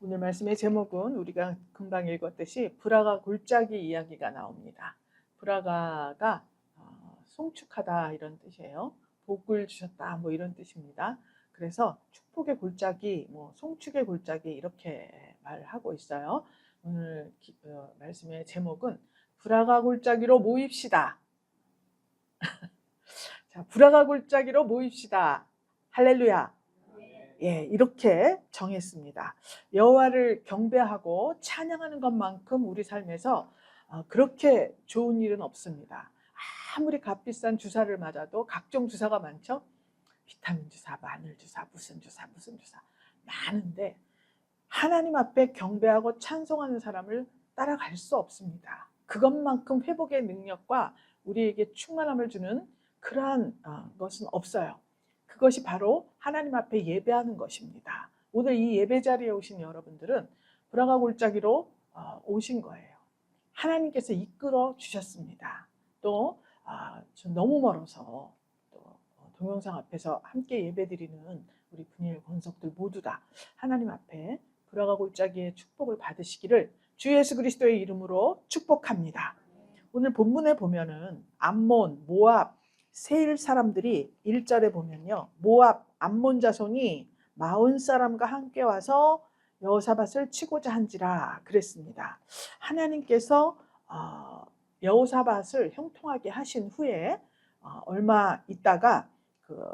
오늘 말씀의 제목은 우리가 금방 읽었듯이 브라가 골짜기 이야기가 나옵니다. 브라가가 송축하다 이런 뜻이에요. 복을 주셨다 뭐 이런 뜻입니다. 그래서 축복의 골짜기, 송축의 골짜기 이렇게 말하고 있어요. 오늘 말씀의 제목은 브라가 골짜기로 모입시다. 자, 브라가 골짜기로 모입시다. 할렐루야. 예, 이렇게 정했습니다. 여호와를 경배하고 찬양하는 것만큼 우리 삶에서 그렇게 좋은 일은 없습니다. 아무리 값비싼 주사를 맞아도 각종 주사가 많죠. 비타민 주사, 마늘 주사, 무슨 주사 많은데 하나님 앞에 경배하고 찬송하는 사람을 따라갈 수 없습니다. 그것만큼 회복의 능력과 우리에게 충만함을 주는 그러한 것은 없어요. 그것이 바로 하나님 앞에 예배하는 것입니다. 오늘 이 예배 자리에 오신 여러분들은 브라가 골짜기로 오신 거예요. 하나님께서 이끌어 주셨습니다. 또 너무 멀어서 또 동영상 앞에서 함께 예배드리는 우리 분일 권석들 모두 다 하나님 앞에 브라가 골짜기의 축복을 받으시기를 주 예수 그리스도의 이름으로 축복합니다. 오늘 본문에 보면은 암몬, 모압, 세일 사람들이 1절에 보면요. 모압, 암몬 자손이 마온 사람과 함께 와서 여호사밧을 치고자 한지라 그랬습니다. 하나님께서 여호사밧을 형통하게 하신 후에 얼마 있다가 그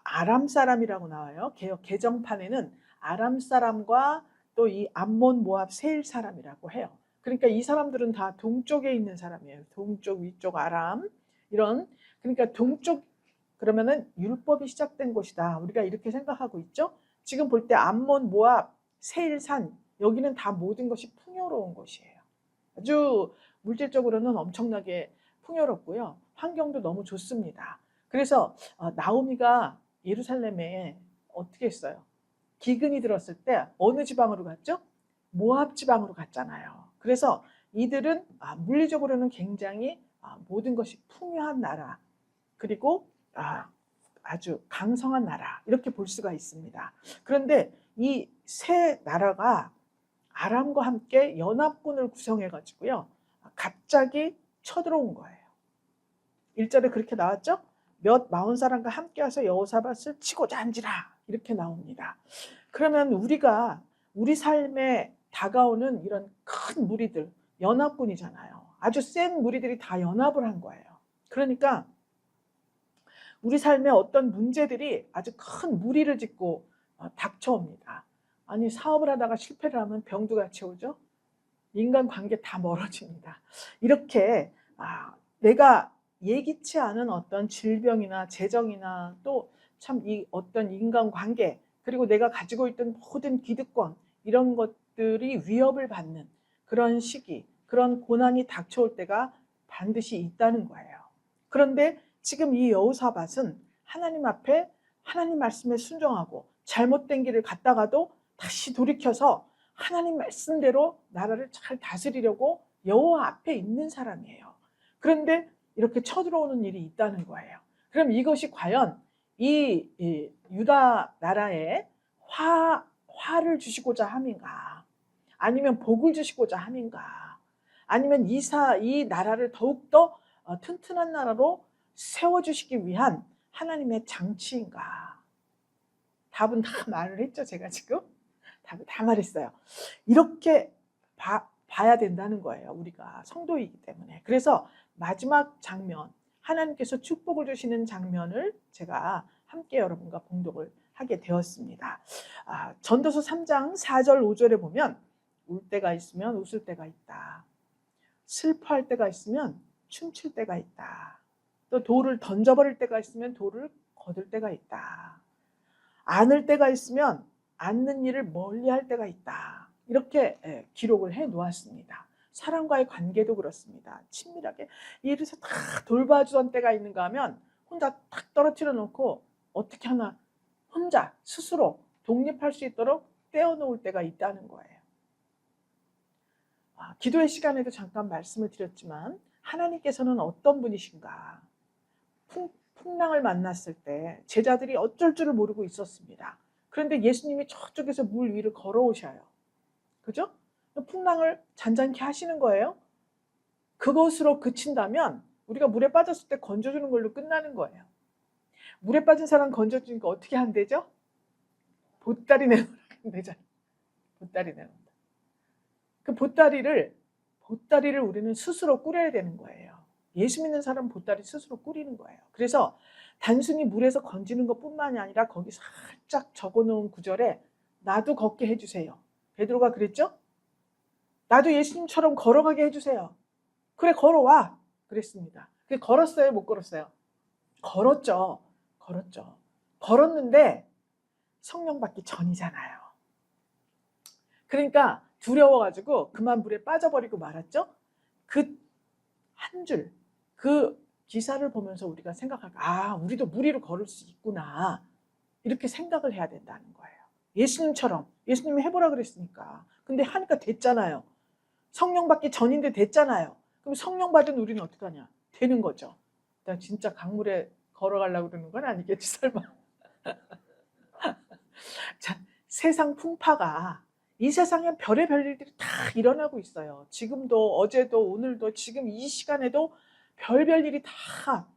아람 사람이라고 나와요. 개역 개정판에는 아람 사람과 또 이 암몬, 모압, 세일 사람이라고 해요. 그러니까 이 사람들은 다 동쪽에 있는 사람이에요. 동쪽, 위쪽, 아람 이런. 그러니까 동쪽 그러면은 율법이 시작된 곳이다. 우리가 이렇게 생각하고 있죠. 지금 볼 때 암몬, 모압, 세일산 여기는 다 모든 것이 풍요로운 곳이에요. 아주 물질적으로는 엄청나게 풍요롭고요. 환경도 너무 좋습니다. 그래서 나오미가 예루살렘에 어떻게 했어요? 기근이 들었을 때 어느 지방으로 갔죠? 모압 지방으로 갔잖아요. 그래서 이들은 물리적으로는 굉장히 모든 것이 풍요한 나라, 그리고 아주 강성한 나라 이렇게 볼 수가 있습니다. 그런데 이 세 나라가 아람과 함께 연합군을 구성해 가지고요. 갑자기 쳐들어온 거예요. 1절에 그렇게 나왔죠? 몇 마흔 사람과 함께 와서 여호사밧을 치고자 한지라 이렇게 나옵니다. 그러면 우리가 우리 삶에 다가오는 이런 큰 무리들, 연합군이잖아요. 아주 센 무리들이 다 연합을 한 거예요. 그러니까 우리 삶에 어떤 문제들이 아주 큰 무리를 짓고 닥쳐옵니다. 아니 사업을 하다가 실패를 하면 병도 같이 오죠. 인간관계 다 멀어집니다. 이렇게 내가 예기치 않은 어떤 질병이나 재정이나 또 참 이 어떤 인간관계 그리고 내가 가지고 있던 모든 기득권 이런 것들이 위협을 받는 그런 시기, 그런 고난이 닥쳐올 때가 반드시 있다는 거예요. 그런데 지금 이 여호사밧은 하나님 앞에 하나님 말씀에 순종하고 잘못된 길을 갔다가도 다시 돌이켜서 하나님 말씀대로 나라를 잘 다스리려고 여호와 앞에 있는 사람이에요. 그런데 이렇게 쳐들어오는 일이 있다는 거예요. 그럼 이것이 과연 이 유다 나라에 화를 주시고자 함인가? 아니면 복을 주시고자 함인가? 아니면 이 나라를 더욱더 튼튼한 나라로 세워주시기 위한 하나님의 장치인가? 답은 다 말을 했죠, 제가 지금. 답을 다 말했어요. 이렇게 봐야 된다는 거예요. 우리가 성도이기 때문에. 그래서 마지막 장면, 하나님께서 축복을 주시는 장면을 제가 함께 여러분과 봉독을 하게 되었습니다. 전도서 3장 4절 5절에 보면 울 때가 있으면 웃을 때가 있다. 슬퍼할 때가 있으면 춤출 때가 있다. 또 돌을 던져버릴 때가 있으면 돌을 거둘 때가 있다. 안을 때가 있으면 않는 일을 멀리할 때가 있다. 이렇게 기록을 해 놓았습니다. 사람과의 관계도 그렇습니다. 친밀하게 예를 들어서 다 돌봐주던 때가 있는가 하면 혼자 탁 떨어뜨려 놓고 어떻게 하나 혼자 스스로 독립할 수 있도록 떼어놓을 때가 있다는 거예요. 기도의 시간에도 잠깐 말씀을 드렸지만 하나님께서는 어떤 분이신가? 풍랑을 만났을 때 제자들이 어쩔 줄을 모르고 있었습니다. 그런데 예수님이 저쪽에서 물 위를 걸어오셔요. 그죠? 풍랑을 잔잔케 하시는 거예요. 그것으로 그친다면 우리가 물에 빠졌을 때 건져주는 걸로 끝나는 거예요. 물에 빠진 사람 건져주니까 어떻게 한대죠? 보따리 내놓으라고 되잖아요. 보따리 내놓는다. 그 보따리를 우리는 스스로 꾸려야 되는 거예요. 예수 믿는 사람은 보따리 스스로 꾸리는 거예요. 그래서 단순히 물에서 건지는 것뿐만이 아니라 거기 살짝 적어놓은 구절에 나도 걷게 해주세요. 베드로가 그랬죠? 나도 예수님처럼 걸어가게 해주세요. 그래 걸어와 그랬습니다. 걸었어요? 못 걸었어요? 걸었죠. 걸었는데 성령 받기 전이잖아요. 그러니까 두려워가지고 그만 물에 빠져버리고 말았죠. 그 한 줄, 그 기사를 보면서 우리가 생각할까, 우리도 물 위로 걸을 수 있구나, 이렇게 생각을 해야 된다는 거예요. 예수님처럼, 예수님이 해보라 그랬으니까. 근데 하니까 됐잖아요. 성령 받기 전인데 됐잖아요. 그럼 성령 받은 우리는 어떡하냐? 되는 거죠. 나 진짜 강물에 걸어가려고 그러는 건 아니겠지 설마. 자, 세상 풍파가, 이 세상에 별의별 일들이 다 일어나고 있어요. 지금도, 어제도, 오늘도, 지금 이 시간에도 별별 일이 다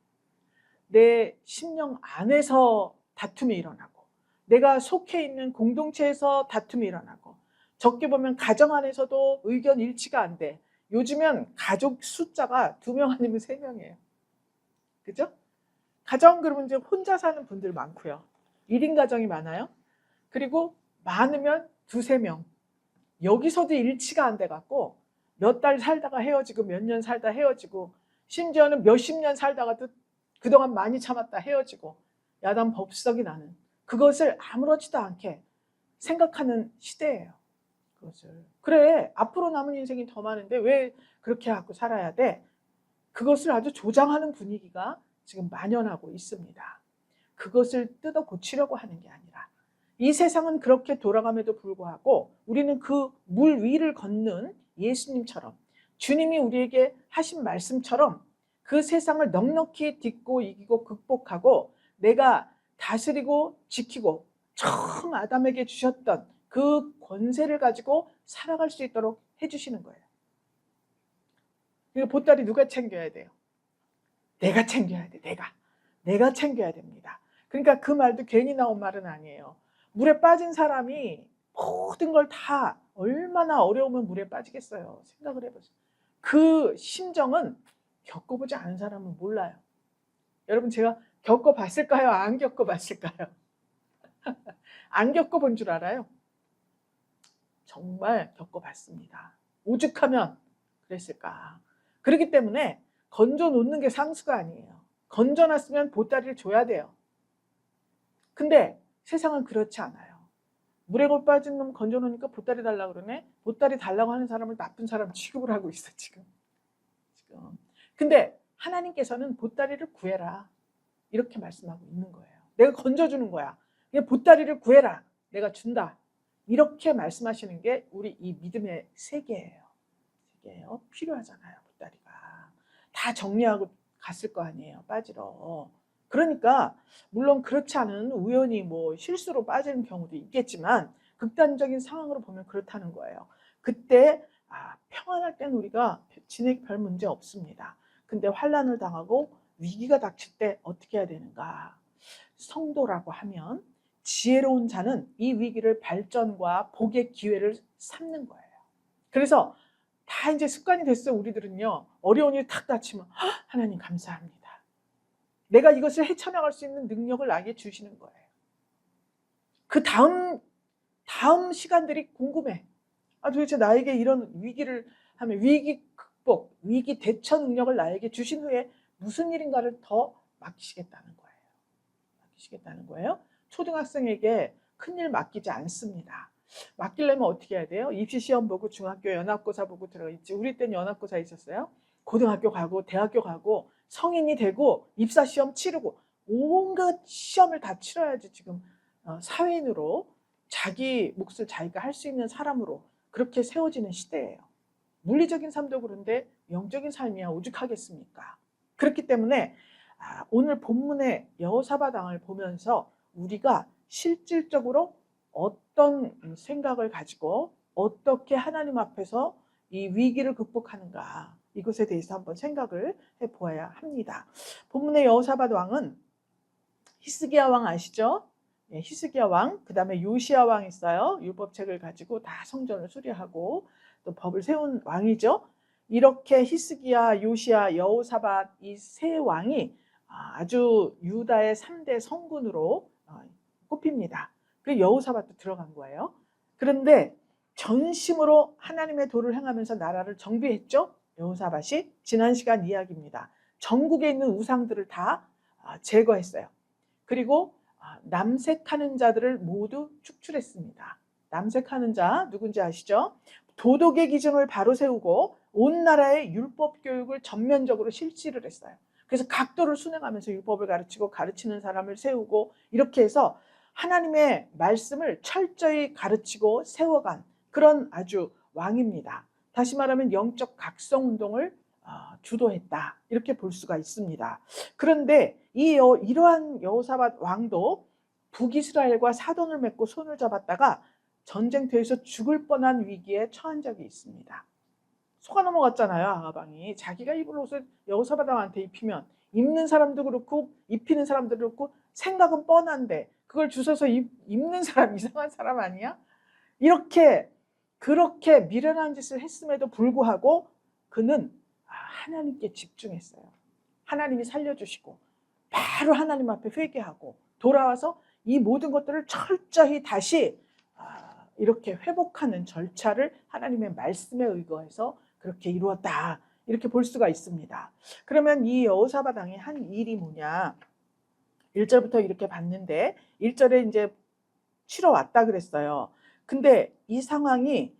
내 심령 안에서 다툼이 일어나고, 내가 속해 있는 공동체에서 다툼이 일어나고, 적게 보면 가정 안에서도 의견 일치가 안 돼. 요즘엔 가족 숫자가 2명 아니면 3명이에요. 그죠? 가정, 그러면 이제 혼자 사는 분들 많고요. 1인 가정이 많아요. 그리고 많으면 2-3명. 여기서도 일치가 안 돼갖고 몇 달 살다가 헤어지고 몇 년 살다 헤어지고, 심지어는 몇십 년 살다가도 그동안 많이 참았다 헤어지고, 야단 법석이 나는, 그것을 아무렇지도 않게 생각하는 시대예요. 그것을. 그래, 앞으로 남은 인생이 더 많은데 왜 그렇게 하고 살아야 돼? 그것을 아주 조장하는 분위기가 지금 만연하고 있습니다. 그것을 뜯어 고치려고 하는 게 아니라, 이 세상은 그렇게 돌아감에도 불구하고 우리는 그 물 위를 걷는 예수님처럼, 주님이 우리에게 하신 말씀처럼 그 세상을 넉넉히 딛고 이기고 극복하고 내가 다스리고 지키고 처음 아담에게 주셨던 그 권세를 가지고 살아갈 수 있도록 해주시는 거예요. 그러니까 보따리 누가 챙겨야 돼요? 내가 챙겨야 돼. 내가 챙겨야 됩니다. 그러니까 그 말도 괜히 나온 말은 아니에요. 물에 빠진 사람이 모든 걸 다 얼마나 어려우면 물에 빠지겠어요. 생각을 해보세요. 그 심정은 겪어보지 않은 사람은 몰라요. 여러분, 제가 겪어봤을까요? 안 겪어봤을까요? 안 겪어본 줄 알아요? 정말 겪어봤습니다. 오죽하면 그랬을까. 그렇기 때문에 건져 놓는 게 상수가 아니에요. 건져놨으면 보따리를 줘야 돼요. 근데 세상은 그렇지 않아요. 물에 못 빠진 놈 건져놓으니까 보따리 달라고 그러네. 보따리 달라고 하는 사람을 나쁜 사람 취급을 하고 있어 지금. 근데 하나님께서는 보따리를 구해라, 이렇게 말씀하고 있는 거예요. 내가 건져주는 거야. 보따리를 구해라, 내가 준다, 이렇게 말씀하시는 게 우리 이 믿음의 세계예요. 필요하잖아요. 보따리가 다 정리하고 갔을 거 아니에요, 빠지러. 그러니까 물론 그렇지 않은 우연히 뭐 실수로 빠지는 경우도 있겠지만 극단적인 상황으로 보면 그렇다는 거예요. 그때 평안할 땐 우리가 진액 별 문제 없습니다. 근데 환난을 당하고 위기가 닥칠 때 어떻게 해야 되는가? 성도라고 하면 지혜로운 자는 이 위기를 발전과 복의 기회를 삼는 거예요. 그래서 다 이제 습관이 됐어요. 우리들은요, 어려운 일 탁 닥치면 하나님 감사합니다, 내가 이것을 헤쳐나갈 수 있는 능력을 나에게 주시는 거예요. 그 다음 시간들이 궁금해. 도대체 나에게 이런 위기를 하면 위기 극복, 위기 대처 능력을 나에게 주신 후에 무슨 일인가를 더 맡기시겠다는 거예요. 초등학생에게 큰일 맡기지 않습니다. 맡기려면 어떻게 해야 돼요? 입시시험 보고 중학교 연합고사 보고 들어가 있지. 우리 때는 연합고사 있었어요. 고등학교 가고 대학교 가고 성인이 되고 입사시험 치르고 온갖 시험을 다 치러야지 지금 사회인으로 자기 몫을 자기가 할 수 있는 사람으로 그렇게 세워지는 시대예요. 물리적인 삶도 그런데 영적인 삶이야 오죽하겠습니까? 그렇기 때문에 오늘 본문의 여호사밧 왕을 보면서 우리가 실질적으로 어떤 생각을 가지고 어떻게 하나님 앞에서 이 위기를 극복하는가, 이것에 대해서 한번 생각을 해보아야 합니다. 본문의 여호사밧 왕은 히스기야 왕 아시죠? 예, 히스기야 왕, 그 다음에 요시야 왕 있어요. 율법책을 가지고 다 성전을 수리하고 또 법을 세운 왕이죠. 이렇게 히스기야, 요시야, 여호사밧 이 세 왕이 아주 유다의 3대 성군으로 꼽힙니다. 그리고 여호사밧도 들어간 거예요. 그런데 전심으로 하나님의 도를 행하면서 나라를 정비했죠. 여호사밧이 지난 시간 이야기입니다. 전국에 있는 우상들을 다 제거했어요. 그리고 남색하는 자들을 모두 축출했습니다. 남색하는 자 누군지 아시죠? 도덕의 기준을 바로 세우고 온 나라의 율법 교육을 전면적으로 실시를 했어요. 그래서 각도를 순행하면서 율법을 가르치고 가르치는 사람을 세우고 이렇게 해서 하나님의 말씀을 철저히 가르치고 세워간 그런 아주 왕입니다. 다시 말하면 영적 각성운동을 주도했다, 이렇게 볼 수가 있습니다. 그런데 이러한 여호사밧 왕도 북이스라엘과 사돈을 맺고 손을 잡았다가 전쟁터에서 죽을 뻔한 위기에 처한 적이 있습니다. 속아 넘어갔잖아요. 아하방이 자기가 입을 옷을 여호사밧 왕한테 입히면 입는 사람도 그렇고 입히는 사람도 그렇고 생각은 뻔한데 그걸 주워서 입는 사람 이상한 사람 아니야? 그렇게 미련한 짓을 했음에도 불구하고 그는 하나님께 집중했어요. 하나님이 살려주시고 바로 하나님 앞에 회개하고 돌아와서 이 모든 것들을 철저히 다시 이렇게 회복하는 절차를 하나님의 말씀에 의거해서 그렇게 이루었다, 이렇게 볼 수가 있습니다. 그러면 이 여호사밧 왕이 한 일이 뭐냐? 1절부터 이렇게 봤는데 1절에 이제 치러 왔다 그랬어요. 근데 이 상황이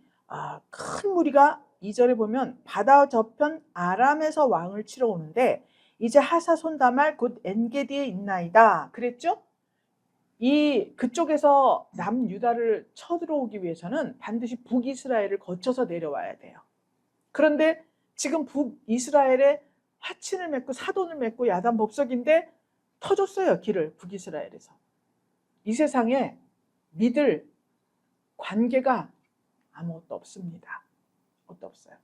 큰 무리가 2절에 보면 바다 저편 아람에서 왕을 치러 오는데 이제 하사손다말 곧 엔게디에 있나이다 그랬죠? 그쪽에서 남유다를 쳐들어오기 위해서는 반드시 북이스라엘을 거쳐서 내려와야 돼요. 그런데 지금 북이스라엘에 화친을 맺고 사돈을 맺고 야단 법석인데 터줬어요, 길을. 북이스라엘에서. 이 세상에 믿을 관계가 아무것도 없습니다. 아무것도 없어요.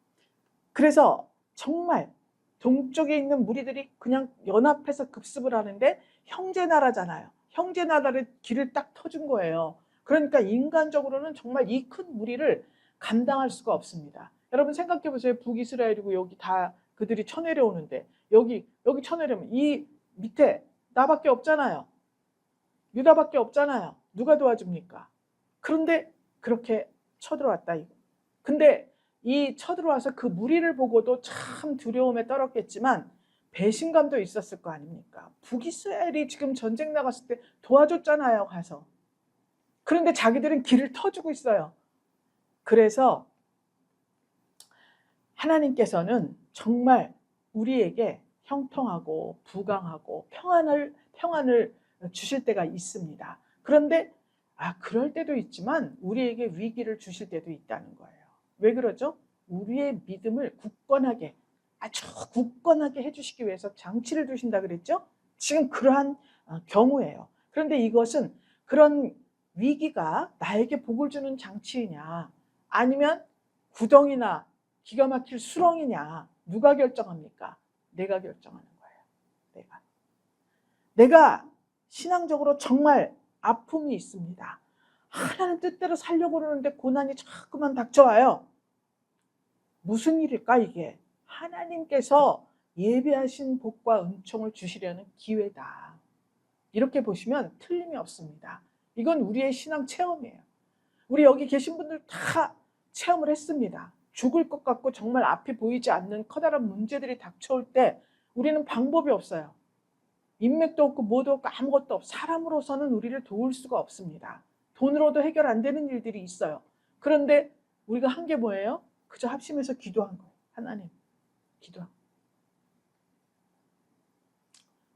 그래서 정말 동쪽에 있는 무리들이 그냥 연합해서 급습을 하는데 형제 나라잖아요. 형제 나라를 길을 딱 터준 거예요. 그러니까 인간적으로는 정말 이 큰 무리를 감당할 수가 없습니다. 여러분 생각해 보세요. 북이스라엘이고 여기 다 그들이 쳐내려오는데 여기 쳐내려면 이 밑에 나밖에 없잖아요. 유다밖에 없잖아요. 누가 도와줍니까? 그런데 그렇게 쳐들어왔다. 근데 이 쳐들어와서 그 무리를 보고도 참 두려움에 떨었겠지만 배신감도 있었을 거 아닙니까? 북이스라엘이 지금 전쟁 나갔을 때 도와줬잖아요, 가서. 그런데 자기들은 길을 터주고 있어요. 그래서 하나님께서는 정말 우리에게 형통하고 부강하고 평안을 주실 때가 있습니다. 그런데 그럴 때도 있지만 우리에게 위기를 주실 때도 있다는 거예요. 왜 그러죠? 우리의 믿음을 굳건하게, 아주 굳건하게 해주시기 위해서 장치를 두신다 그랬죠? 지금 그러한 경우예요. 그런데 이것은 그런 위기가 나에게 복을 주는 장치이냐 아니면 구덩이나 기가 막힐 수렁이냐, 누가 결정합니까? 내가 결정하는 거예요. 내가 신앙적으로 정말 아픔이 있습니다. 하나님 뜻대로 살려고 그러는데 고난이 자꾸만 닥쳐와요. 무슨 일일까 이게? 하나님께서 예비하신 복과 은총을 주시려는 기회다. 이렇게 보시면 틀림이 없습니다. 이건 우리의 신앙 체험이에요. 우리 여기 계신 분들 다 체험을 했습니다. 죽을 것 같고 정말 앞이 보이지 않는 커다란 문제들이 닥쳐올 때 우리는 방법이 없어요. 인맥도 없고 뭐도 없고 아무것도 없고 사람으로서는 우리를 도울 수가 없습니다. 돈으로도 해결 안 되는 일들이 있어요. 그런데 우리가 한 게 뭐예요? 그저 합심해서 기도한 거예요. 하나님, 기도한 거예요.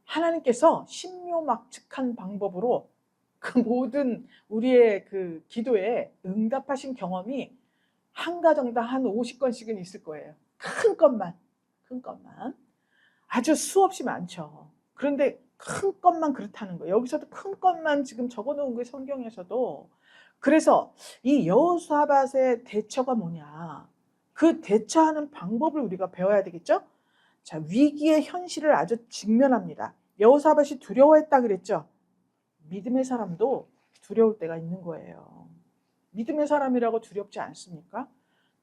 하나님께서 신묘막측한 방법으로 그 모든 우리의 그 기도에 응답하신 경험이 한 가정당 한 50건씩은 있을 거예요. 큰 것만 아주 수없이 많죠. 그런데 큰 것만 그렇다는 거예요. 여기서도 큰 것만 지금 적어놓은 게 성경에서도 그래서 이 여호사밧의 대처가 뭐냐? 그 대처하는 방법을 우리가 배워야 되겠죠? 자, 위기의 현실을 아주 직면합니다. 여호사밧이 두려워했다 그랬죠? 믿음의 사람도 두려울 때가 있는 거예요. 믿음의 사람이라고 두렵지 않습니까?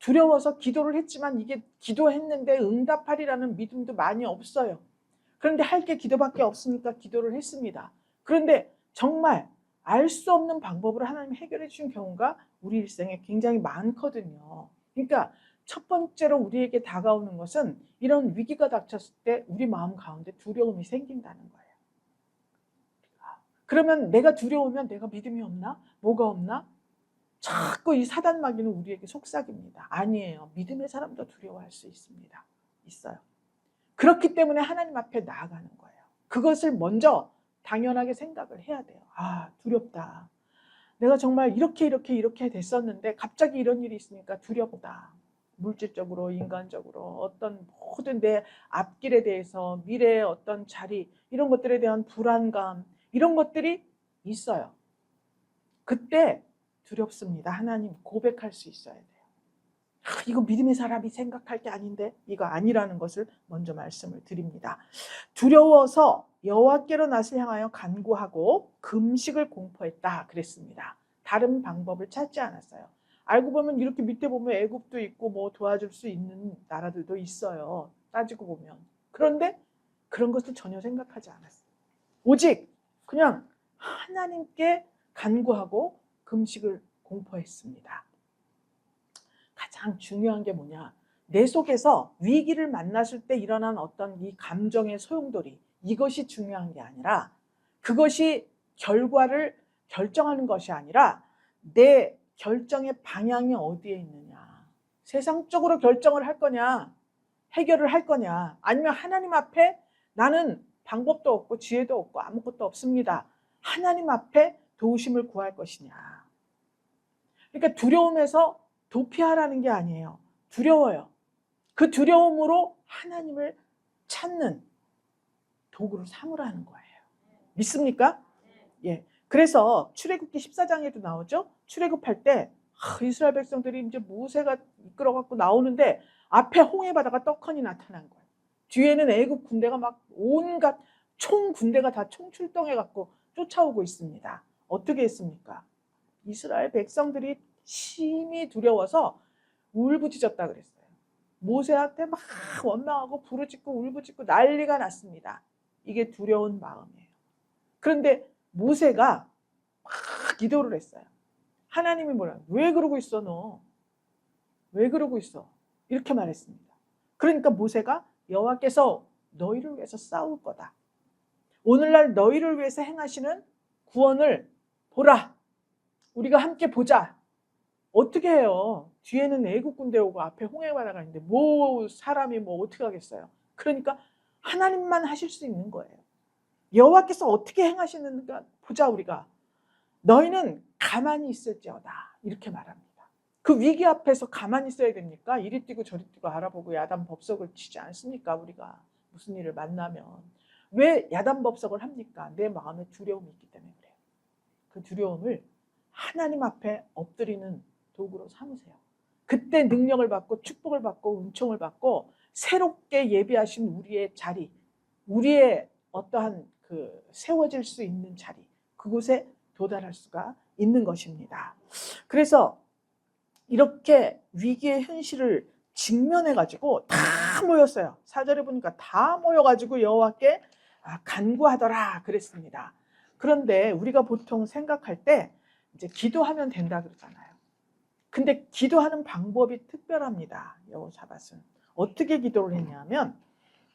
두려워서 기도를 했지만 이게 기도했는데 응답하리라는 믿음도 많이 없어요. 그런데 할 게 기도밖에 없으니까 기도를 했습니다. 그런데 정말 알 수 없는 방법으로 하나님이 해결해 주신 경우가 우리 일생에 굉장히 많거든요. 그러니까 첫 번째로 우리에게 다가오는 것은 이런 위기가 닥쳤을 때 우리 마음 가운데 두려움이 생긴다는 거예요. 그러면 내가 두려우면 내가 믿음이 없나? 뭐가 없나? 자꾸 이 사단 마귀는 우리에게 속삭입니다. 아니에요. 믿음의 사람도 두려워할 수 있습니다. 있어요. 그렇기 때문에 하나님 앞에 나아가는 거예요. 그것을 먼저 당연하게 생각을 해야 돼요. 아, 두렵다. 내가 정말 이렇게 됐었는데 갑자기 이런 일이 있으니까 두렵다. 물질적으로, 인간적으로, 어떤 모든 내 앞길에 대해서, 미래의 어떤 자리, 이런 것들에 대한 불안감, 이런 것들이 있어요. 그때 두렵습니다. 하나님 고백할 수 있어야 돼요. 이거 믿음의 사람이 생각할 게 아닌데 이거 아니라는 것을 먼저 말씀을 드립니다. 두려워서 여호와께로 낯을 향하여 간구하고 금식을 공포했다 그랬습니다. 다른 방법을 찾지 않았어요. 알고 보면 이렇게 밑에 보면 애굽도 있고 뭐 도와줄 수 있는 나라들도 있어요. 따지고 보면. 그런데 그런 것을 전혀 생각하지 않았어요. 오직 그냥 하나님께 간구하고 금식을 공포했습니다. 가장 중요한 게 뭐냐? 내 속에서 위기를 만났을 때 일어난 어떤 이 감정의 소용돌이, 이것이 중요한 게 아니라, 그것이 결과를 결정하는 것이 아니라 내 결정의 방향이 어디에 있느냐. 세상적으로 결정을 할 거냐, 해결을 할 거냐, 아니면 하나님 앞에 나는 방법도 없고 지혜도 없고 아무것도 없습니다. 하나님 앞에 도우심을 구할 것이냐. 그러니까 두려움에서 도피하라는 게 아니에요. 두려워요. 그 두려움으로 하나님을 찾는 도구로 삼으라는 거예요. 믿습니까? 예. 그래서 출애굽기 14장에도 나오죠. 출애굽할 때 이스라엘 백성들이 이제 모세가 이끌어 갖고 나오는데 앞에 홍해 바다가 떡하니 나타난 거예요. 뒤에는 애굽 군대가 막 온갖 총 군대가 다 총출동해 갖고 쫓아오고 있습니다. 어떻게 했습니까? 이스라엘 백성들이 심히 두려워서 울부짖었다 그랬어요. 모세한테 막 원망하고 부르짖고 울부짖고 난리가 났습니다. 이게 두려운 마음이에요. 그런데 모세가 막 기도를 했어요. 하나님이 뭐라? 왜 그러고 있어 너? 왜 그러고 있어? 이렇게 말했습니다. 그러니까 모세가 여호와께서 너희를 위해서 싸울 거다. 오늘날 너희를 위해서 행하시는 구원을 보라. 우리가 함께 보자. 어떻게 해요? 뒤에는 애국 군대 오고 앞에 홍해바다가 있는데 뭐 사람이 뭐 어떻게 하겠어요? 그러니까 하나님만 하실 수 있는 거예요. 여호와께서 어떻게 행하시는가 보자 우리가. 너희는 가만히 있을지어다. 이렇게 말합니다. 그 위기 앞에서 가만히 있어야 됩니까? 이리 뛰고 저리 뛰고 알아보고 야단법석을 치지 않습니까? 우리가 무슨 일을 만나면. 왜 야단법석을 합니까? 내 마음에 두려움이 있기 때문에 그래요. 그 두려움을 하나님 앞에 엎드리는 도구로 삼으세요. 그때 능력을 받고 축복을 받고 은총을 받고 새롭게 예비하신 우리의 자리, 우리의 어떠한 그 세워질 수 있는 자리, 그곳에 도달할 수가 있는 것입니다. 그래서 이렇게 위기의 현실을 직면해가지고 다 모였어요. 4절에 보니까 다 모여가지고 여호와께 간구하더라 그랬습니다. 그런데 우리가 보통 생각할 때 이제 기도하면 된다 그러잖아요. 근데 기도하는 방법이 특별합니다. 여호사밧은 어떻게 기도를 했냐면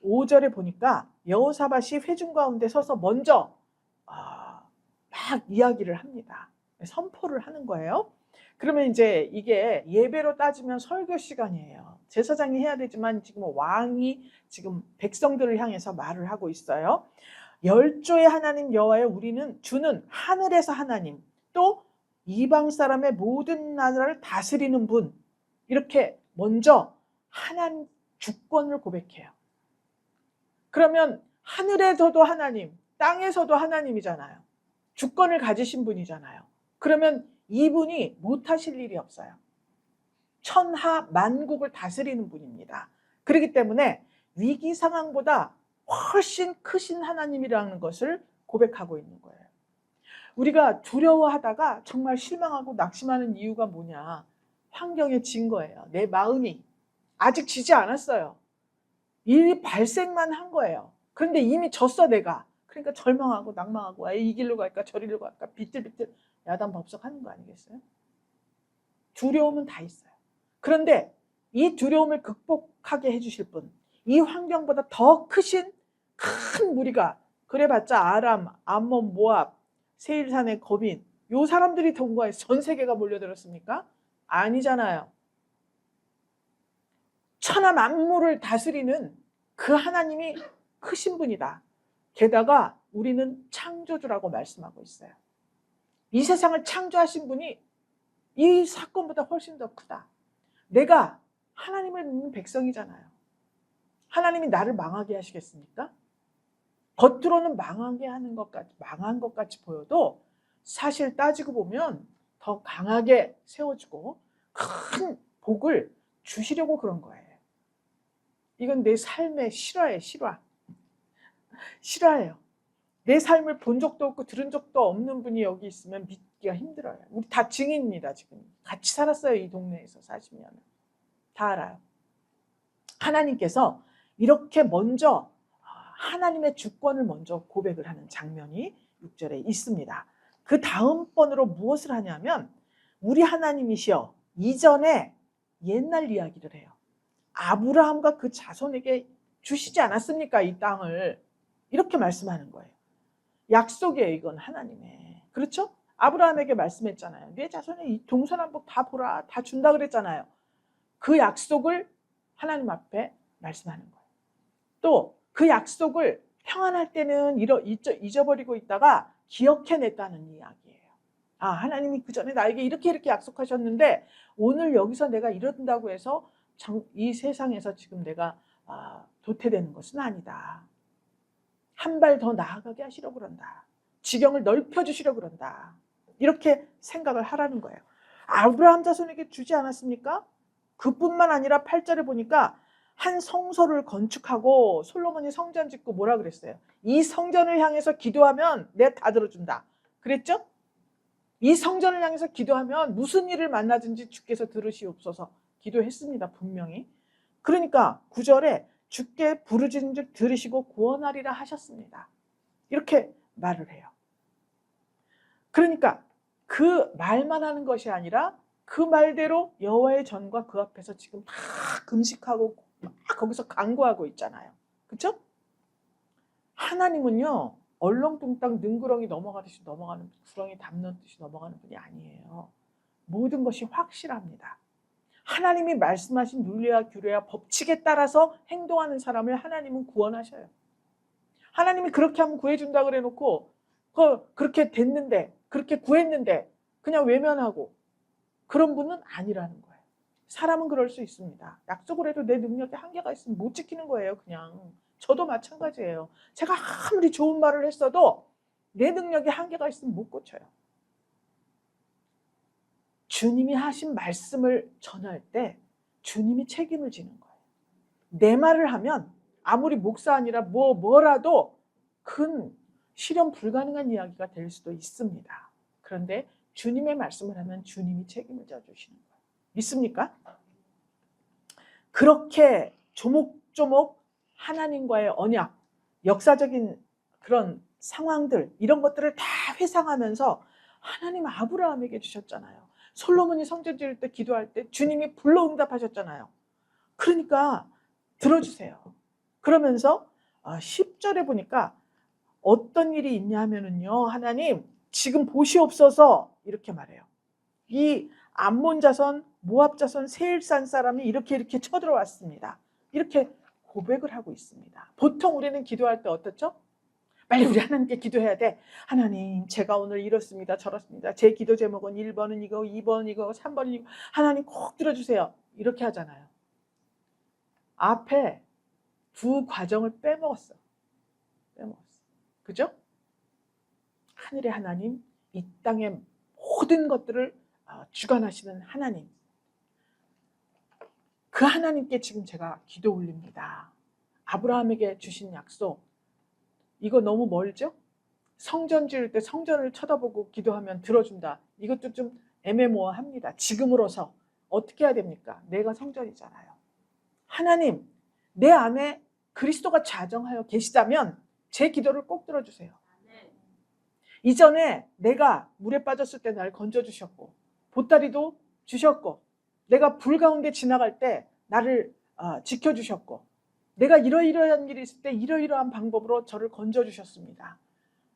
5절에 보니까 여호사밧이 회중 가운데 서서 먼저 막 이야기를 합니다. 선포를 하는 거예요. 그러면 이제 이게 예배로 따지면 설교 시간이에요. 제사장이 해야 되지만 지금 왕이 지금 백성들을 향해서 말을 하고 있어요. 열조의 하나님 여호와여, 우리는 주는 하늘에서 하나님, 또 이방 사람의 모든 나라를 다스리는 분. 이렇게 먼저 하나님 주권을 고백해요. 그러면 하늘에서도 하나님, 땅에서도 하나님이잖아요. 주권을 가지신 분이잖아요. 그러면 이분이 못하실 일이 없어요. 천하 만국을 다스리는 분입니다. 그렇기 때문에 위기 상황보다 훨씬 크신 하나님이라는 것을 고백하고 있는 거예요. 우리가 두려워하다가 정말 실망하고 낙심하는 이유가 뭐냐? 환경에 진 거예요. 내 마음이 아직 지지 않았어요. 일이 발생만 한 거예요. 그런데 이미 졌어 내가. 그러니까 절망하고 낭망하고 이 길로 갈까 저리로 갈까 비틀비틀 야단법석하는 거 아니겠어요? 두려움은 다 있어요. 그런데 이 두려움을 극복하게 해주실 분, 이 환경보다 더 크신 큰 무리가 그래봤자 아람, 암몬, 모압, 세일산의 거민 요 사람들이 동거해서 전 세계가 몰려들었습니까? 아니잖아요. 천하 만물을 다스리는 그 하나님이 크신 분이다. 게다가 우리는 창조주라고 말씀하고 있어요. 이 세상을 창조하신 분이 이 사건보다 훨씬 더 크다. 내가 하나님을 믿는 백성이잖아요. 하나님이 나를 망하게 하시겠습니까? 겉으로는 망하게 하는 망한 것 같이 보여도 사실 따지고 보면 더 강하게 세워주고 큰 복을 주시려고 그런 거예요. 이건 내 삶의 실화예요. 실화예요. 내 삶을 본 적도 없고 들은 적도 없는 분이 여기 있으면 믿기가 힘들어요. 우리 다 증인입니다. 지금 같이 살았어요. 이 동네에서 40년. 다 알아요. 하나님께서 이렇게 먼저 하나님의 주권을 먼저 고백을 하는 장면이 6절에 있습니다. 그 다음 번으로 무엇을 하냐면 우리 하나님이시여 이전에 옛날 이야기를 해요. 아브라함과 그 자손에게 주시지 않았습니까? 이 땅을. 이렇게 말씀하는 거예요. 약속이에요. 이건 하나님의. 그렇죠? 아브라함에게 말씀했잖아요. 내 자손의 이 동서남북 다 보라. 다 준다 그랬잖아요. 그 약속을 하나님 앞에 말씀하는 거예요. 또 그 약속을 평안할 때는 잊어버리고 있다가 기억해냈다는 이야기예요. 아, 하나님이 그 전에 나에게 이렇게 약속하셨는데 오늘 여기서 내가 이런다고 해서 이 세상에서 지금 내가 도태되는 것은 아니다. 한 발 더 나아가게 하시려고 그런다. 지경을 넓혀주시려고 그런다. 이렇게 생각을 하라는 거예요. 아브라함 자손에게 주지 않았습니까? 그뿐만 아니라 8절에 보니까 한 성소를 건축하고 솔로몬이 성전 짓고 뭐라 그랬어요? 이 성전을 향해서 기도하면 내가 다 들어준다. 그랬죠? 이 성전을 향해서 기도하면 무슨 일을 만나든지 주께서 들으시옵소서 기도했습니다. 분명히. 그러니까 9절에 주께 부르짖은 즉 들으시고 구원하리라 하셨습니다. 이렇게 말을 해요. 그러니까 그 말만 하는 것이 아니라 그 말대로 여호와의 전과 그 앞에서 지금 다 금식하고 막 거기서 간구하고 있잖아요. 그렇죠? 하나님은요. 얼렁뚱땅 능구렁이 넘어가듯이 넘어가는 구렁이 담는 듯이 넘어가는 분이 아니에요. 모든 것이 확실합니다. 하나님이 말씀하신 율례와 규례와 법칙에 따라서 행동하는 사람을 하나님은 구원하셔요. 하나님이 그렇게 하면 구해준다 그래 놓고 그렇게 됐는데 그렇게 구했는데 그냥 외면하고 그런 분은 아니라는 거예요. 사람은 그럴 수 있습니다. 약속을 해도 내 능력에 한계가 있으면 못 지키는 거예요. 그냥 저도 마찬가지예요. 제가 아무리 좋은 말을 했어도 내 능력에 한계가 있으면 못 고쳐요. 주님이 하신 말씀을 전할 때 주님이 책임을 지는 거예요. 내 말을 하면 아무리 목사 아니라 뭐라도 큰 실현 불가능한 이야기가 될 수도 있습니다. 그런데 주님의 말씀을 하면 주님이 책임을 져주시는 거예요. 믿습니까? 그렇게 조목조목 하나님과의 언약, 역사적인 그런 상황들 이런 것들을 다 회상하면서 하나님 아브라함에게 주셨잖아요. 솔로몬이 성전 지을 때 기도할 때 주님이 불러 응답하셨잖아요. 그러니까 들어주세요. 그러면서 10절에 보니까 어떤 일이 있냐 하면은요. 하나님 지금 보시옵소서 이렇게 말해요. 이 암몬 자손, 모압 자손, 세일산 사람이 이렇게 쳐들어왔습니다. 이렇게 고백을 하고 있습니다. 보통 우리는 기도할 때 어떻죠? 빨리 우리 하나님께 기도해야 돼. 하나님 제가 오늘 이렇습니다. 저렇습니다. 제 기도 제목은 1번은 이거, 2번 이거, 3번은 이거. 하나님 꼭 들어주세요. 이렇게 하잖아요. 앞에 두 과정을 빼먹었어. 그죠? 하늘의 하나님, 이 땅의 모든 것들을 주관하시는 하나님, 그 하나님께 지금 제가 기도 올립니다. 아브라함에게 주신 약속, 이거 너무 멀죠? 성전 지을 때 성전을 쳐다보고 기도하면 들어준다. 이것도 좀 애매모호합니다. 지금으로서 어떻게 해야 됩니까? 내가 성전이잖아요. 하나님, 내 안에 그리스도가 자정하여 계시다면 제 기도를 꼭 들어주세요. 이전에 내가 물에 빠졌을 때 날 건져주셨고, 보따리도 주셨고, 내가 불 가운데 지나갈 때 나를 지켜주셨고, 내가 이러이러한 일이 있을 때 이러이러한 방법으로 저를 건져주셨습니다.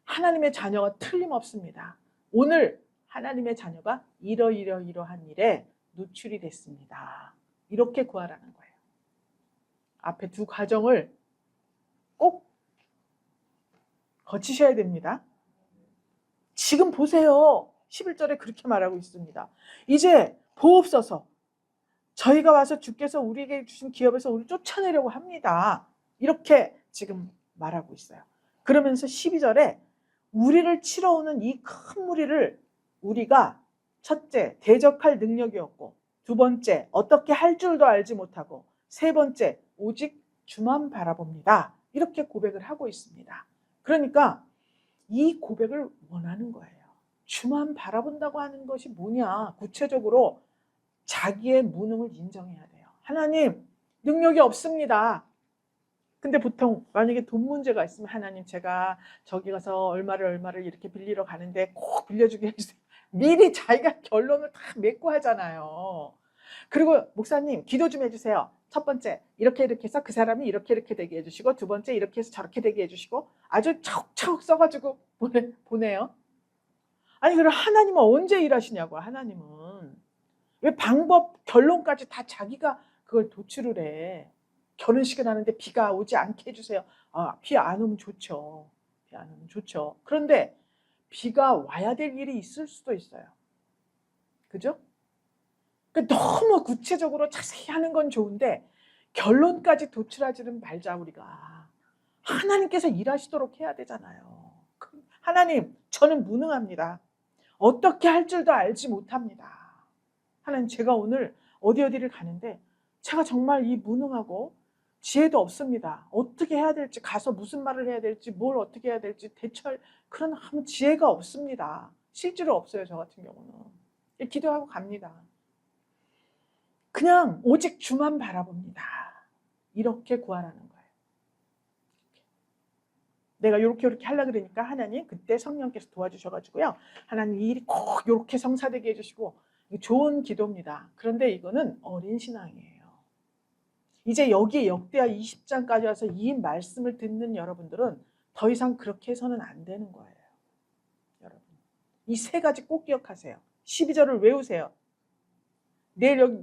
하나님의 자녀가 틀림없습니다. 오늘 하나님의 자녀가 이러이러한 일에 노출이 됐습니다. 이렇게 구하라는 거예요. 앞에 두 과정을 꼭 거치셔야 됩니다. 지금 보세요. 11절에 그렇게 말하고 있습니다. 이제 보옵소서, 저희가 와서 주께서 우리에게 주신 기업에서 우리를 쫓아내려고 합니다. 이렇게 지금 말하고 있어요. 그러면서 12절에 우리를 치러 오는 이 큰 무리를 우리가 첫째, 대적할 능력이 없고, 두 번째, 어떻게 할 줄도 알지 못하고, 세 번째, 오직 주만 바라봅니다. 이렇게 고백을 하고 있습니다. 그러니까 이 고백을 원하는 거예요. 주만 바라본다고 하는 것이 뭐냐? 구체적으로 자기의 무능을 인정해야 돼요. 하나님, 능력이 없습니다. 근데 보통 만약에 돈 문제가 있으면 하나님, 제가 저기 가서 얼마를 이렇게 빌리러 가는데 꼭 빌려주게 해주세요. 미리 자기가 결론을 다 맺고 하잖아요. 그리고 목사님, 기도 좀 해주세요. 첫 번째, 이렇게 해서 그 사람이 이렇게 되게 해주시고, 두 번째, 이렇게 해서 저렇게 되게 해주시고, 아주 차곡차곡 써가지고 보내요. 아니, 그럼 하나님은 언제 일하시냐고. 하나님은 왜 방법, 결론까지 다 자기가 그걸 도출을 해. 결혼식을 하는데 비가 오지 않게 해주세요. 비 안 오면 좋죠. 비 안 오면 좋죠. 그런데 비가 와야 될 일이 있을 수도 있어요. 그죠? 그러니까 너무 구체적으로 자세히 하는 건 좋은데 결론까지 도출하지는 말자. 우리가 하나님께서 일하시도록 해야 되잖아요. 하나님, 저는 무능합니다. 어떻게 할 줄도 알지 못합니다. 하나님, 제가 오늘 어디를 가는데 제가 정말 이 무능하고 지혜도 없습니다. 어떻게 해야 될지, 가서 무슨 말을 해야 될지, 뭘 어떻게 해야 될지 대처할 그런 지혜가 없습니다. 실제로 없어요. 저 같은 경우는. 기도하고 갑니다. 그냥 오직 주만 바라봅니다. 이렇게 구하라는 거예요. 내가 이렇게 하려고 그러니까 하나님, 그때 성령께서 도와주셔가지고요. 하나님, 이 일이 꼭 이렇게 성사되게 해주시고, 좋은 기도입니다. 그런데 이거는 어린 신앙이에요. 이제 여기 역대하 20장까지 와서 이 말씀을 듣는 여러분들은 더 이상 그렇게 해서는 안 되는 거예요. 여러분, 이 세 가지 꼭 기억하세요. 12절을 외우세요. 내일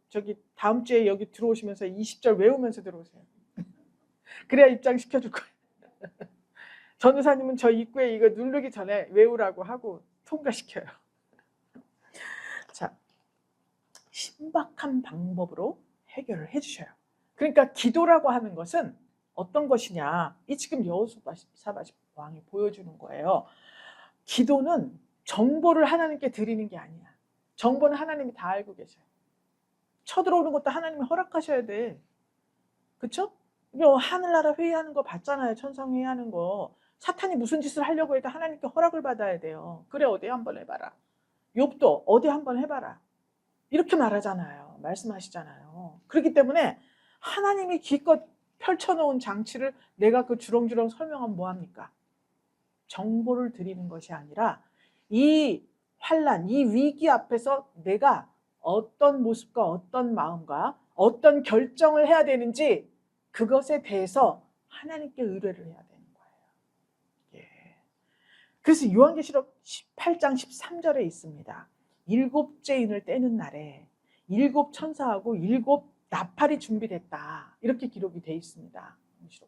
저기 다음 주에 여기 들어오시면서 20절 외우면서 들어오세요. 그래야 입장시켜줄 거예요. 전도사님은 저 입구에 이거 누르기 전에 외우라고 하고 통과시켜요. 자, 신박한 방법으로 해결을 해주셔요. 그러니까 기도라고 하는 것은 어떤 것이냐, 이 지금 여호사밧 왕이 보여주는 거예요. 기도는 정보를 하나님께 드리는 게 아니야. 정보는 하나님이 다 알고 계셔요. 쳐들어오는 것도 하나님이 허락하셔야 돼. 그렇죠? 하늘나라 회의하는 거 봤잖아요. 천상 회의하는 거. 사탄이 무슨 짓을 하려고 해도 하나님께 허락을 받아야 돼요. 그래, 어디 한번 해봐라. 욥도 어디 한번 해봐라. 이렇게 말하잖아요. 말씀하시잖아요. 그렇기 때문에 하나님이 기껏 펼쳐놓은 장치를 내가 그 주렁주렁 설명하면 뭐합니까? 정보를 드리는 것이 아니라 이 환난, 이 위기 앞에서 내가 어떤 모습과 어떤 마음과 어떤 결정을 해야 되는지 그것에 대해서 하나님께 의뢰를 해야 되는 거예요. 예. 그래서 요한계시록 18장 13절에 있습니다. 7째 인을 떼는 날에 7 천사하고 7 나팔이 준비됐다. 이렇게 기록이 되어 있습니다.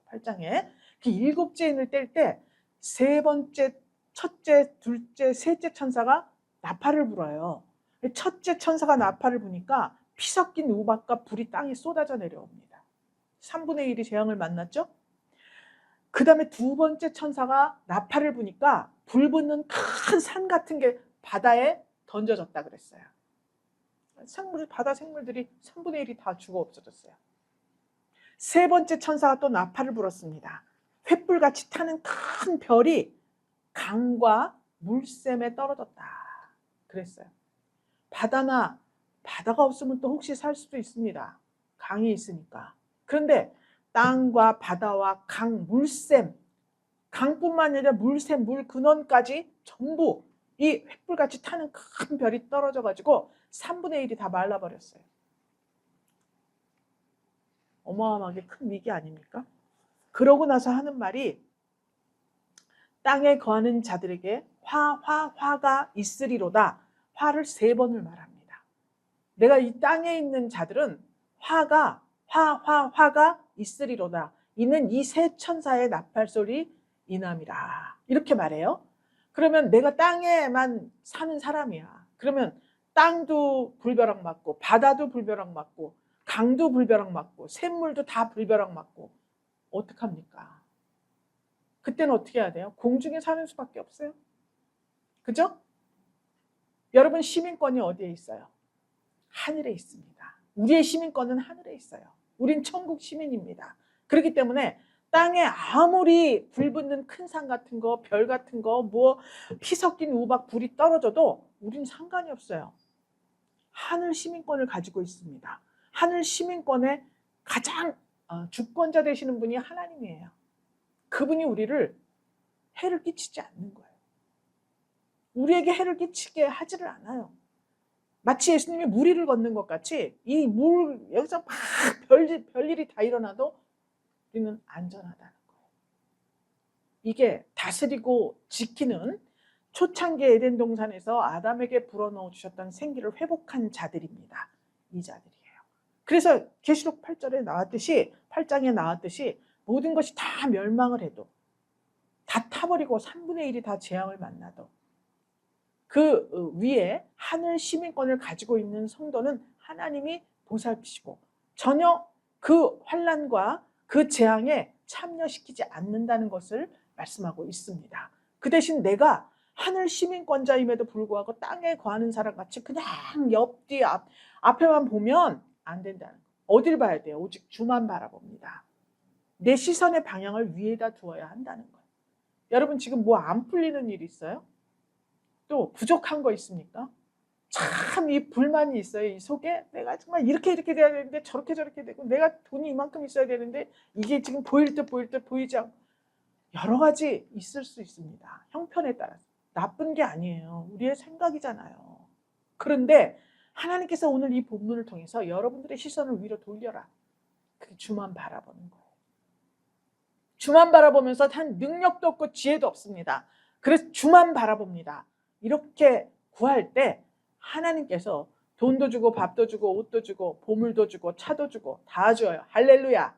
8장에. 그 7째 인을 뗄 때 세 번째, 첫째, 둘째, 셋째 천사가 나팔을 불어요. 첫째 천사가 나팔을 부니까 피 섞인 우박과 불이 땅에 쏟아져 내려옵니다. 3분의 1이 재앙을 만났죠? 그 다음에 두 번째 천사가 나팔을 부니까 불 붙는 큰 산 같은 게 바다에 던져졌다 그랬어요. 바다 생물들이 3분의 1이 다 죽어 없어졌어요. 세 번째 천사가 또 나팔을 불었습니다. 횃불같이 타는 큰 별이 강과 물샘에 떨어졌다 그랬어요. 바다가 없으면 또 혹시 살 수도 있습니다. 강이 있으니까. 그런데 땅과 바다와 강, 물샘, 강뿐만 아니라 물샘, 물 근원까지 전부 이 횃불같이 타는 큰 별이 떨어져가지고 3분의 1이 다 말라버렸어요. 어마어마하게 큰 위기 아닙니까? 그러고 나서 하는 말이 땅에 거하는 자들에게 화가 있으리로다. 화를 3번을 말합니다. 내가 이 땅에 있는 자들은 화가 있으리로다. 이는 이 세 천사의 나팔소리 이남이라. 이렇게 말해요. 그러면 내가 땅에만 사는 사람이야. 그러면 땅도 불벼락 맞고 바다도 불벼락 맞고 강도 불벼락 맞고 샘물도 다 불벼락 맞고 어떡합니까? 그때는 어떻게 해야 돼요? 공중에 사는 수밖에 없어요. 그죠? 여러분 시민권이 어디에 있어요? 하늘에 있습니다. 우리의 시민권은 하늘에 있어요. 우린 천국 시민입니다. 그렇기 때문에 땅에 아무리 불붙는 큰 산 같은 거, 별 같은 거, 뭐 피 섞인 우박 불이 떨어져도 우린 상관이 없어요. 하늘 시민권을 가지고 있습니다. 하늘 시민권의 가장 주권자 되시는 분이 하나님이에요. 그분이 우리를 해를 끼치지 않는 거예요. 우리에게 해를 끼치게 하지를 않아요. 마치 예수님이 물 위를 걷는 것 같이 이 물 여기서 막 별일이 다 일어나도 우리는 안전하다는 거예요. 이게 다스리고 지키는 초창기 에덴 동산에서 아담에게 불어넣어 주셨던 생기를 회복한 자들입니다. 이 자들이에요. 그래서 계시록 8장에 나왔듯이 모든 것이 다 멸망을 해도 다 타버리고 3분의 1이 다 재앙을 만나도 그 위에 하늘 시민권을 가지고 있는 성도는 하나님이 보살피시고 전혀 그 환난과 그 재앙에 참여시키지 않는다는 것을 말씀하고 있습니다. 그 대신 내가 하늘 시민권자임에도 불구하고 땅에 거하는 사람 같이 그냥 옆뒤 앞에만 보면 안 된다는 거예요. 어딜 봐야 돼요? 오직 주만 바라봅니다. 내 시선의 방향을 위에다 두어야 한다는 거예요. 여러분 지금 뭐 안 풀리는 일 있어요? 또 부족한 거 있습니까? 참 이 불만이 있어요. 이 속에 내가 정말 이렇게 돼야 되는데 저렇게 되고 내가 돈이 이만큼 있어야 되는데 이게 지금 보일 듯 보이지 않고 여러 가지 있을 수 있습니다. 형편에 따라서. 나쁜 게 아니에요. 우리의 생각이잖아요. 그런데 하나님께서 오늘 이 본문을 통해서 여러분들의 시선을 위로 돌려라. 그게 주만 바라보는 거예요. 주만 바라보면서 단 능력도 없고 지혜도 없습니다. 그래서 주만 바라봅니다. 이렇게 구할 때 하나님께서 돈도 주고 밥도 주고 옷도 주고 보물도 주고 차도 주고 다 줘요. 할렐루야.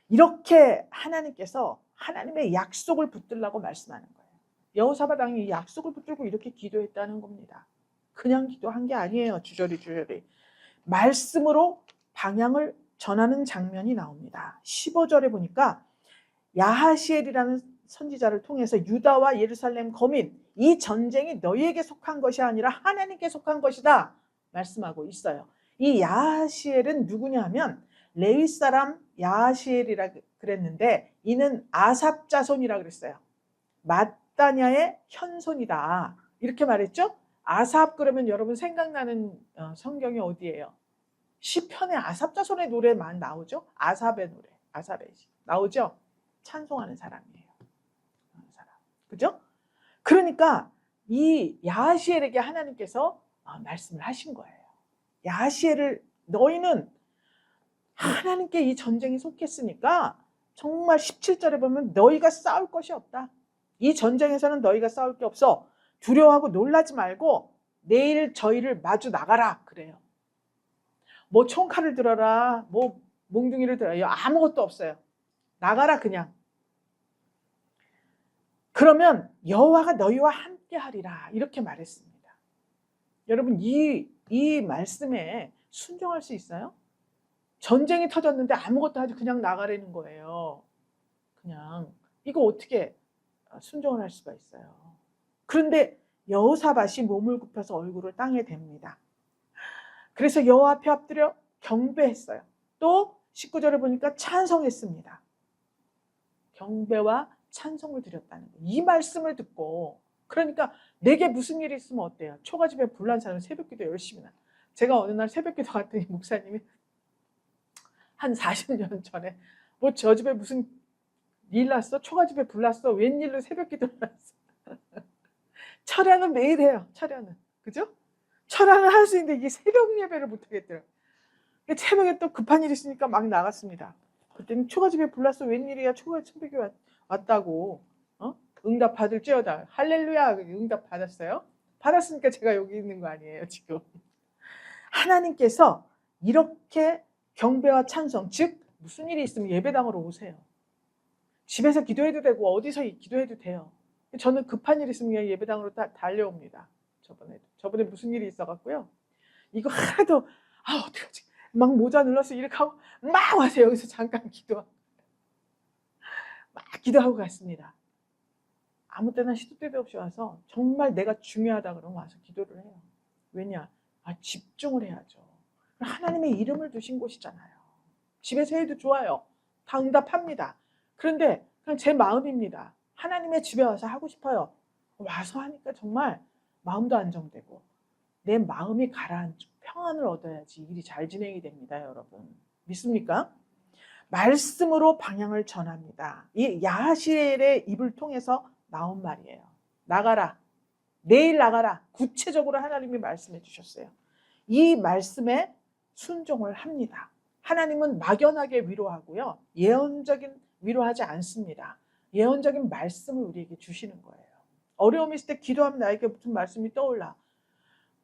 이렇게 하나님께서 하나님의 약속을 붙들라고 말씀하는 거예요. 여호사밧 왕이 이 약속을 붙들고 이렇게 기도했다는 겁니다. 그냥 기도한 게 아니에요. 주저리 말씀으로 방향을 전하는 장면이 나옵니다. 15절에 보니까 야하시엘이라는 선지자를 통해서 유다와 예루살렘 거민 이 전쟁이 너희에게 속한 것이 아니라 하나님께 속한 것이다 말씀하고 있어요. 이 야하시엘은 누구냐 하면 레위 사람 야하시엘이라 그랬는데 이는 아삽 자손이라 그랬어요. 마따냐의 현손이다 이렇게 말했죠. 아삽 그러면 여러분 생각나는 성경이 어디예요? 시편의 아삽 자손의 노래만 나오죠. 아삽의 노래 나오죠. 찬송하는 사람이에요. 그죠? 그러니까 이 야하시엘에게 하나님께서 말씀을 하신 거예요. 야하시엘을 너희는 하나님께 이 전쟁이 속했으니까 정말 17절에 보면 너희가 싸울 것이 없다. 이 전쟁에서는 너희가 싸울 게 없어. 두려워하고 놀라지 말고 내일 저희를 마주 나가라 그래요. 뭐 총칼을 들어라, 뭐 몽둥이를 들어라, 아무것도 없어요. 나가라 그냥. 그러면 여호와가 너희와 함께 하리라 이렇게 말했습니다. 여러분 이 말씀에 순종할 수 있어요? 전쟁이 터졌는데 아무것도 하지 그냥 나가라는 거예요. 그냥 이거 어떻게 순종을 할 수가 있어요? 그런데 여호사밧이 몸을 굽혀서 얼굴을 땅에 댑니다. 그래서 여호와 앞에 엎드려 경배했어요. 또 19절에 보니까 찬송했습니다. 경배와 찬송을 드렸다는 거예요. 이 말씀을 듣고, 그러니까 내게 무슨 일이 있으면 어때요? 초가집에 불난 사람은 새벽기도 열심히 나. 제가 어느 날 새벽기도 갔더니 목사님이 한 40년 전에 뭐 저 집에 무슨 일 났어? 초가집에 불났어? 웬일로 새벽기도를 났어? 철야는 매일 해요. 철야는. 그죠? 철야는 할 수 있는데 이게 새벽 예배를 못 하겠더라고요. 새벽에 또 급한 일이 있으니까 막 나갔습니다. 그랬더니 초가집에 불났어. 웬일이야? 초가집에 왔다고. 응답 받을지어다. 할렐루야. 응답 받았어요. 받았으니까 제가 여기 있는 거 아니에요, 지금. 하나님께서 이렇게 경배와 찬송, 즉 무슨 일이 있으면 예배당으로 오세요. 집에서 기도해도 되고 어디서 기도해도 돼요. 저는 급한 일이 있으면 예배당으로 달려옵니다. 저번에 무슨 일이 있어갖고요. 이거 하나도 어떡하지? 막 모자 눌러서 이렇게 하고 막 와서 여기서 잠깐 막 기도하고 갔습니다. 아무 때나 시도 때도 없이 와서 정말 내가 중요하다 그러면 와서 기도를 해요. 왜냐? 집중을 해야죠. 하나님의 이름을 두신 곳이잖아요. 집에서 해도 좋아요. 다 응답합니다. 그런데 그냥 제 마음입니다. 하나님의 집에 와서 하고 싶어요. 와서 하니까 정말 마음도 안정되고 내 마음이 가라앉고 평안을 얻어야지 일이 잘 진행이 됩니다, 여러분. 믿습니까? 말씀으로 방향을 전합니다. 이 야하시엘의 입을 통해서 나온 말이에요. 나가라. 내일 나가라. 구체적으로 하나님이 말씀해 주셨어요. 이 말씀에 순종을 합니다. 하나님은 막연하게 위로하고요. 예언적인 위로하지 않습니다. 예언적인 말씀을 우리에게 주시는 거예요. 어려움이 있을 때 기도하면 나에게 무슨 말씀이 떠올라.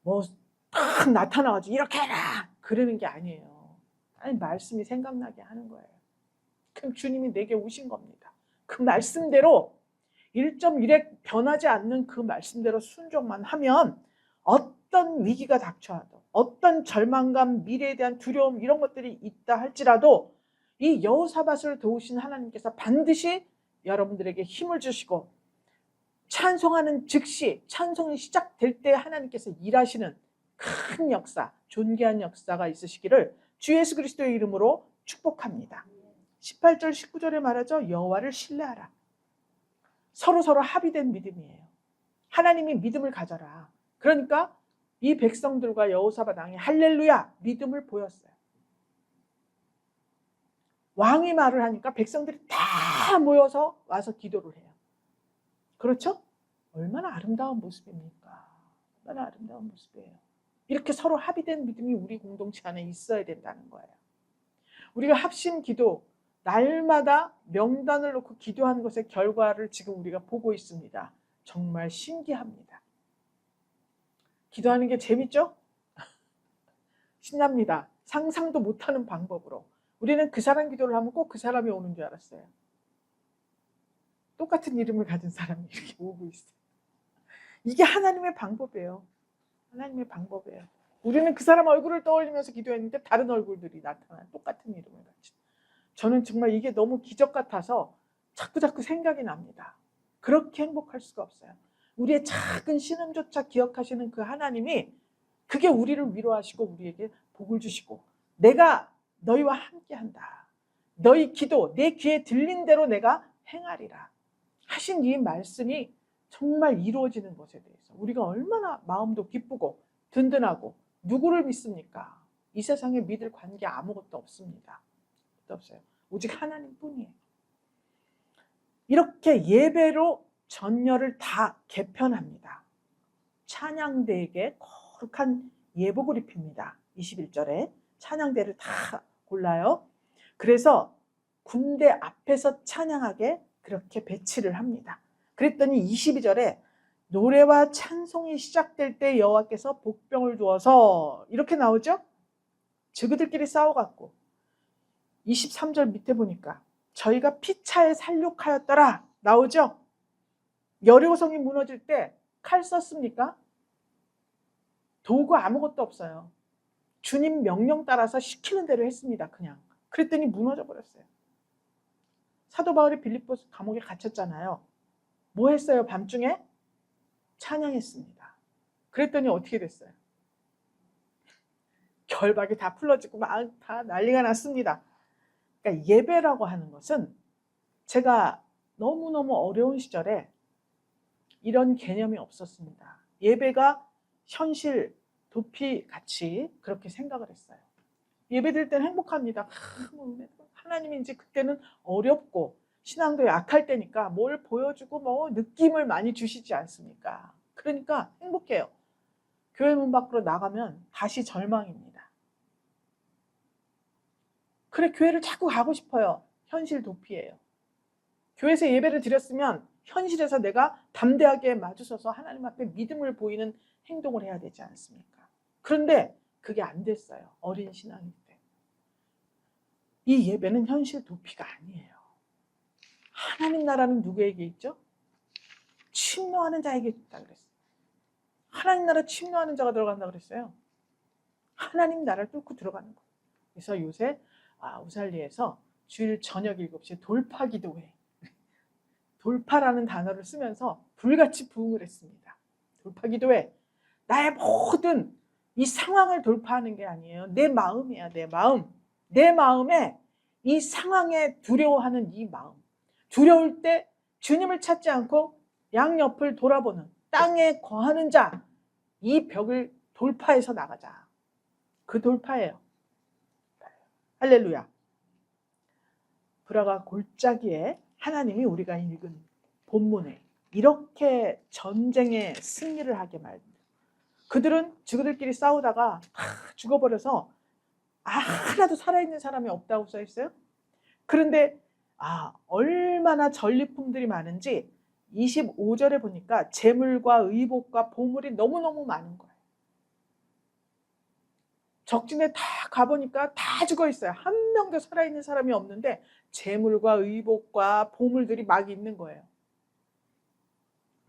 뭐 딱 나타나가지고 이렇게 해라. 그러는 게 아니에요. 아니 말씀이 생각나게 하는 거예요. 그럼 주님이 내게 오신 겁니다. 그 말씀대로 1.1에 변하지 않는 그 말씀대로 순종만 하면 어떤 위기가 닥쳐와도 어떤 절망감, 미래에 대한 두려움 이런 것들이 있다 할지라도 이 여호사밧을 도우신 하나님께서 반드시 여러분들에게 힘을 주시고 찬송하는 즉시 찬송이 시작될 때 하나님께서 일하시는 큰 역사, 존귀한 역사가 있으시기를 주 예수 그리스도의 이름으로 축복합니다. 18절 19절에 말하죠. 여호와를 신뢰하라. 서로 합의된 믿음이에요. 하나님이 믿음을 가져라. 그러니까 이 백성들과 여호사밧 왕이 할렐루야 믿음을 보였어요. 왕이 말을 하니까 백성들이 다 모여서 와서 기도를 해요. 그렇죠? 얼마나 아름다운 모습입니까? 얼마나 아름다운 모습이에요. 이렇게 서로 합의된 믿음이 우리 공동체 안에 있어야 된다는 거예요. 우리가 합심 기도, 날마다 명단을 놓고 기도하는 것의 결과를 지금 우리가 보고 있습니다. 정말 신기합니다. 기도하는 게 재밌죠? 신납니다. 상상도 못하는 방법으로. 우리는 그 사람 기도를 하면 꼭 그 사람이 오는 줄 알았어요. 똑같은 이름을 가진 사람이 이렇게 오고 있어요. 이게 하나님의 방법이에요. 하나님의 방법이에요. 우리는 그 사람 얼굴을 떠올리면서 기도했는데 다른 얼굴들이 나타나요. 똑같은 이름을 가진. 저는 정말 이게 너무 기적 같아서 자꾸 생각이 납니다. 그렇게 행복할 수가 없어요. 우리의 작은 신음조차 기억하시는 그 하나님이 그게 우리를 위로하시고 우리에게 복을 주시고 내가 너희와 함께한다. 너희 기도 내 귀에 들린 대로 내가 행하리라 하신 이 말씀이 정말 이루어지는 것에 대해서 우리가 얼마나 마음도 기쁘고 든든하고 누구를 믿습니까? 이 세상에 믿을 관계 아무것도 없습니다. 없어요. 오직 하나님뿐이에요. 이렇게 예배로 전열을 다 개편합니다. 찬양대에게 거룩한 예복을 입힙니다. 21절에 찬양대를 다 골라요. 그래서 군대 앞에서 찬양하게 그렇게 배치를 합니다. 그랬더니 22절에 노래와 찬송이 시작될 때 여호와께서 복병을 두어서 이렇게 나오죠. 저그들끼리 싸워갖고 23절 밑에 보니까 저희가 피차에 살육하였더라 나오죠. 여리고성이 무너질 때 칼 썼습니까? 도구 아무것도 없어요. 주님 명령 따라서 시키는 대로 했습니다. 그냥. 그랬더니 무너져 버렸어요. 사도 바울이 빌립보 감옥에 갇혔잖아요. 뭐 했어요? 밤중에 찬양했습니다. 그랬더니 어떻게 됐어요? 결박이 다 풀어지고 막 다 난리가 났습니다. 그러니까 예배라고 하는 것은 제가 너무너무 어려운 시절에 이런 개념이 없었습니다. 예배가 현실 도피 같이 그렇게 생각을 했어요. 예배 드릴 때는 행복합니다. 하나님이 이제 그때는 어렵고 신앙도 약할 때니까 뭘 보여주고 뭐 느낌을 많이 주시지 않습니까? 그러니까 행복해요. 교회 문 밖으로 나가면 다시 절망입니다. 그래, 교회를 자꾸 가고 싶어요. 현실 도피예요. 교회에서 예배를 드렸으면 현실에서 내가 담대하게 마주서서 하나님 앞에 믿음을 보이는 행동을 해야 되지 않습니까? 그런데 그게 안 됐어요. 어린 신앙일 때. 이 예배는 현실 도피가 아니에요. 하나님 나라는 누구에게 있죠? 침노하는 자에게 있다 그랬어요. 하나님 나라 침노하는 자가 들어간다 그랬어요. 하나님 나라를 뚫고 들어가는 거예요. 그래서 요새 우살리에서 주일 저녁 7시에 돌파 기도회, 돌파라는 단어를 쓰면서 불같이 부흥을 했습니다. 돌파 기도회, 나의 모든 이 상황을 돌파하는 게 아니에요. 내 마음이야, 내 마음. 내 마음에 이 상황에 두려워하는 이 마음. 두려울 때 주님을 찾지 않고 양옆을 돌아보는 땅에 거하는 자, 이 벽을 돌파해서 나가자. 그 돌파예요. 할렐루야. 브라가 골짜기에 하나님이 우리가 읽은 본문에 이렇게 전쟁의 승리를 하게 말합니다. 그들은 그들끼리 싸우다가 죽어버려서 하나도 살아있는 사람이 없다고 써 있어요. 그런데 얼마나 전리품들이 많은지 25절에 보니까 재물과 의복과 보물이 너무너무 많은 거예요. 적진에 다 가보니까 다 죽어 있어요. 한 명도 살아있는 사람이 없는데 재물과 의복과 보물들이 막 있는 거예요.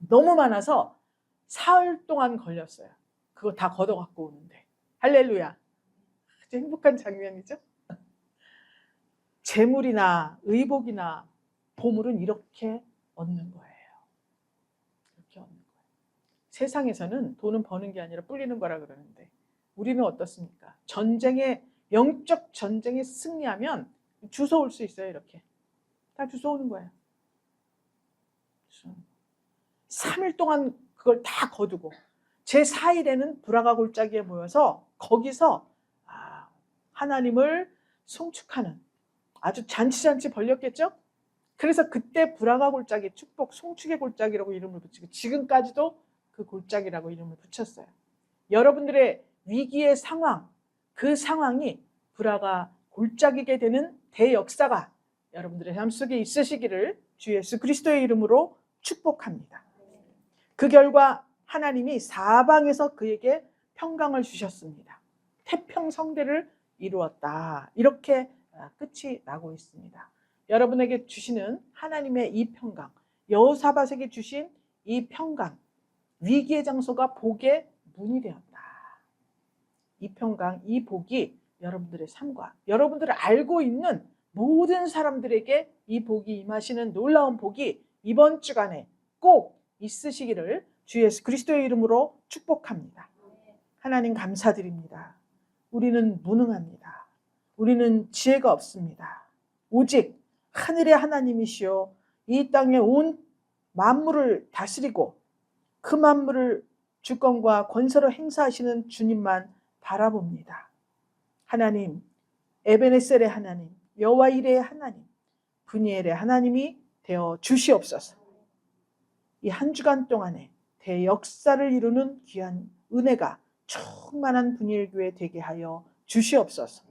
너무 많아서 사흘 동안 걸렸어요. 그거 다 걷어갖고 오는데. 할렐루야. 아주 행복한 장면이죠. 재물이나 의복이나 보물은 이렇게 얻는 거예요. 이렇게 얻는 거예요. 세상에서는 돈은 버는 게 아니라 불리는 거라 그러는데 우리는 어떻습니까? 영적 전쟁에 승리하면 주워올 수 있어요. 이렇게 다 주워오는 거예요. 3일 동안 그걸 다 거두고 제4일에는 브라가 골짜기에 모여서 거기서 하나님을 송축하는 아주 잔치 벌렸겠죠? 그래서 그때 브라가 골짜기 축복 송축의 골짜기라고 이름을 붙이고 지금까지도 그 골짜기라고 이름을 붙였어요. 여러분들의 위기의 상황, 그 상황이 브라가 골짜기게 되는 대역사가 여러분들의 삶 속에 있으시기를 주 예수 그리스도의 이름으로 축복합니다. 그 결과 하나님이 사방에서 그에게 평강을 주셨습니다. 태평성대를 이루었다. 이렇게 끝이 나고 있습니다. 여러분에게 주시는 하나님의 이 평강, 여호사밧에게 주신 이 평강, 위기의 장소가 복의 문이 되었다. 이 평강, 이 복이 여러분들의 삶과 여러분들을 알고 있는 모든 사람들에게 이 복이 임하시는 놀라운 복이 이번 주간에 꼭 있으시기를 주 예수 그리스도의 이름으로 축복합니다. 하나님 감사드립니다. 우리는 무능합니다. 우리는 지혜가 없습니다. 오직 하늘의 하나님이시여 이 땅에 온 만물을 다스리고 그 만물을 주권과 권세로 행사하시는 주님만 바라봅니다. 하나님, 에베네셀의 하나님, 여호와 이레의 하나님, 브니엘의 하나님이 되어 주시옵소서. 이 한 주간 동안에 대역사를 이루는 귀한 은혜가 충만한 분일교회 되게 하여 주시옵소서.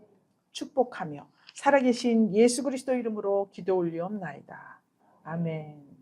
축복하며 살아계신 예수 그리스도 이름으로 기도 올리옵나이다. 아멘.